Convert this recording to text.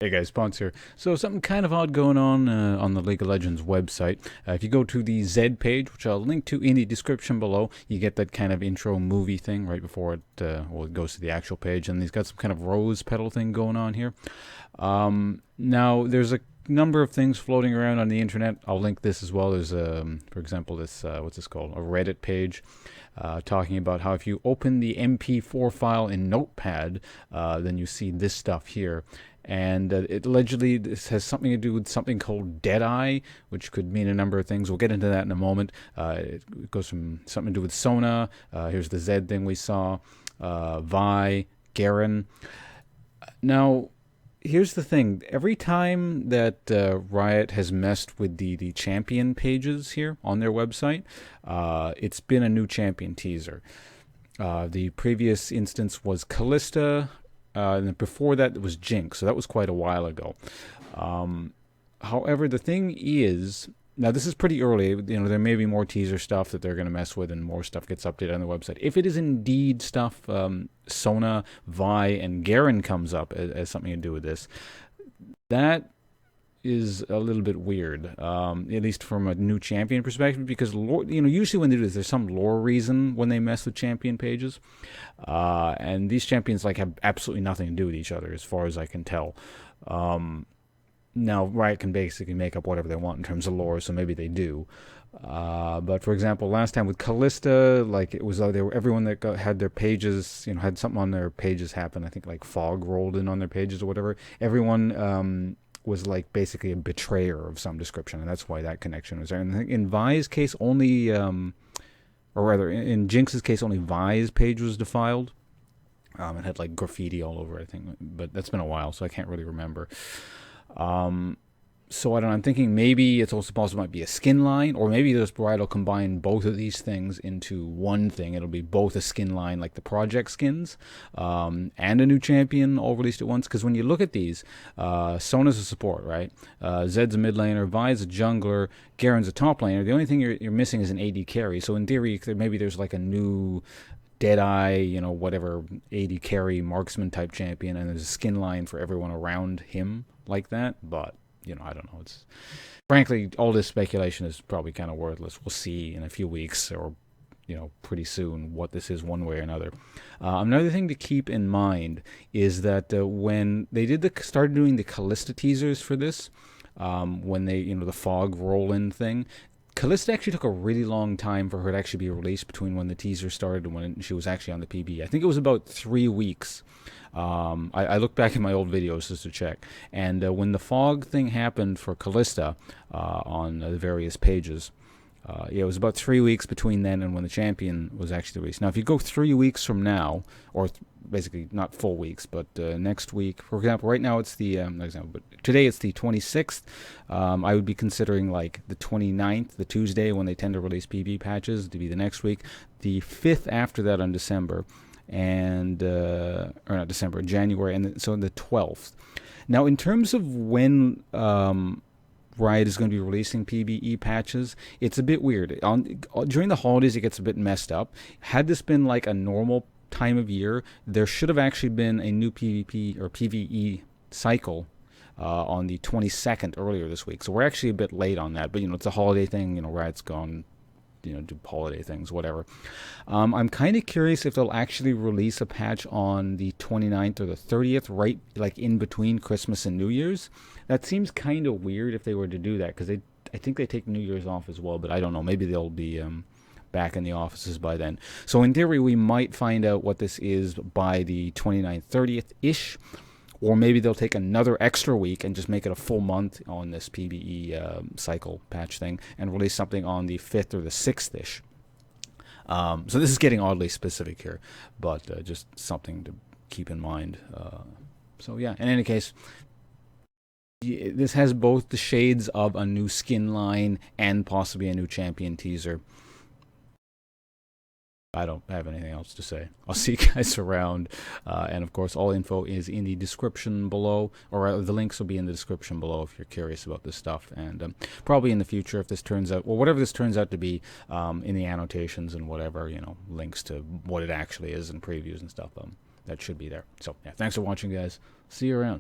Hey guys, Ponce here. So something kind of odd going on the League of Legends website. If you go to the Z page, which I'll link to in the description below, you get that kind of intro movie thing right before it goes to the actual page, and he's got some kind of rose petal thing going on here. Now there's a number of things floating around on the internet. I'll link this as well. There's, for example, this what's this called? A Reddit page talking about how if you open the MP4 file in Notepad, then you see this stuff here. And it allegedly this has something to do with something called Deadeye, which could mean a number of things. We'll get into that in a moment. It goes from something to do with Sona. Here's the Z thing we saw. Vi, Garen. Now, here's the thing. Every time that Riot has messed with the champion pages here on their website, it's been a new champion teaser. The previous instance was Callista. And before that, it was Jinx, so that was quite a while ago. However, the thing is, now this is pretty early. You know, there may be more teaser stuff that they're going to mess with, and more stuff gets updated on the website. If it is indeed stuff, Sona, Vi, and Garen comes up as something to do with this, that is a little bit weird, at least from a new champion perspective, because usually when they do this, there's some lore reason when they mess with champion pages, and these champions have absolutely nothing to do with each other, as far as I can tell. Now Riot can basically make up whatever they want in terms of lore, so maybe they do. But for example, last time with Callista, it was everyone that had their pages, had something on their pages happen. I think fog rolled in on their pages or whatever. Everyone was basically a betrayer of some description, and that's why that connection was there. And I think in Vi's case, only, or rather, in Jinx's case, only Vi's page was defiled. It had graffiti all over, I think, but that's been a while, so I can't really remember. So I don't know, I'm thinking maybe it's also possible it might be a skin line, or maybe this Riot will combine both of these things into one thing. It'll be both a skin line like the project skins, and a new champion all released at once. Because when you look at these, Sona's a support, right? Zed's a mid laner, Vi's a jungler, Garen's a top laner. The only thing you're missing is an AD carry. So in theory, maybe there's a new Deadeye, whatever, AD carry, marksman type champion, and there's a skin line for everyone around him like that, but I don't know. It's frankly, all this speculation is probably kind of worthless. We'll see in a few weeks or, pretty soon what this is one way or another. Another thing to keep in mind is that when they started doing the Callista teasers for this, when they, the fog roll-in thing, Callista actually took a really long time for her to actually be released between when the teaser started and when she was actually on the PB. I think it was about 3 weeks. I looked back in my old videos just to check. And when the fog thing happened for Callista on the various pages, it was about 3 weeks between then and when the champion was actually released. Now, if you go 3 weeks from now, or basically not full weeks, but next week, for example, right now it's the, but today it's the 26th. I would be considering the 29th, the Tuesday when they tend to release PB patches, to be the next week. The 5th after that on December, and or not December, January, and so the 12th. Now, in terms of when Riot is going to be releasing PvE patches, it's a bit weird. During the holidays, it gets a bit messed up. Had this been a normal time of year, there should have actually been a new PvP or PvE cycle on the 22nd earlier this week. So we're actually a bit late on that, but it's a holiday thing. Riot's gone, do holiday things, whatever. I'm kind of curious if they'll actually release a patch on the 29th or the 30th, right, in between Christmas and New Year's. That seems kind of weird if they were to do that, because I think they take New Year's off as well, but I don't know. Maybe they'll be back in the offices by then. So in theory, we might find out what this is by the 29th, 30th-ish, or maybe they'll take another extra week and just make it a full month on this PvE cycle patch thing and release something on the 5th or the 6th-ish. So this is getting oddly specific here, but just something to keep in mind. So yeah, in any case, this has both the shades of a new skin line and possibly a new champion teaser. I don't have anything else to say. I'll see you guys around. And of course, all info is in the description below, or the links will be in the description below if you're curious about this stuff. And probably in the future, if this turns out, well, whatever this turns out to be, in the annotations and whatever, links to what it actually is and previews and stuff, that should be there. So yeah, thanks for watching, guys. See you around.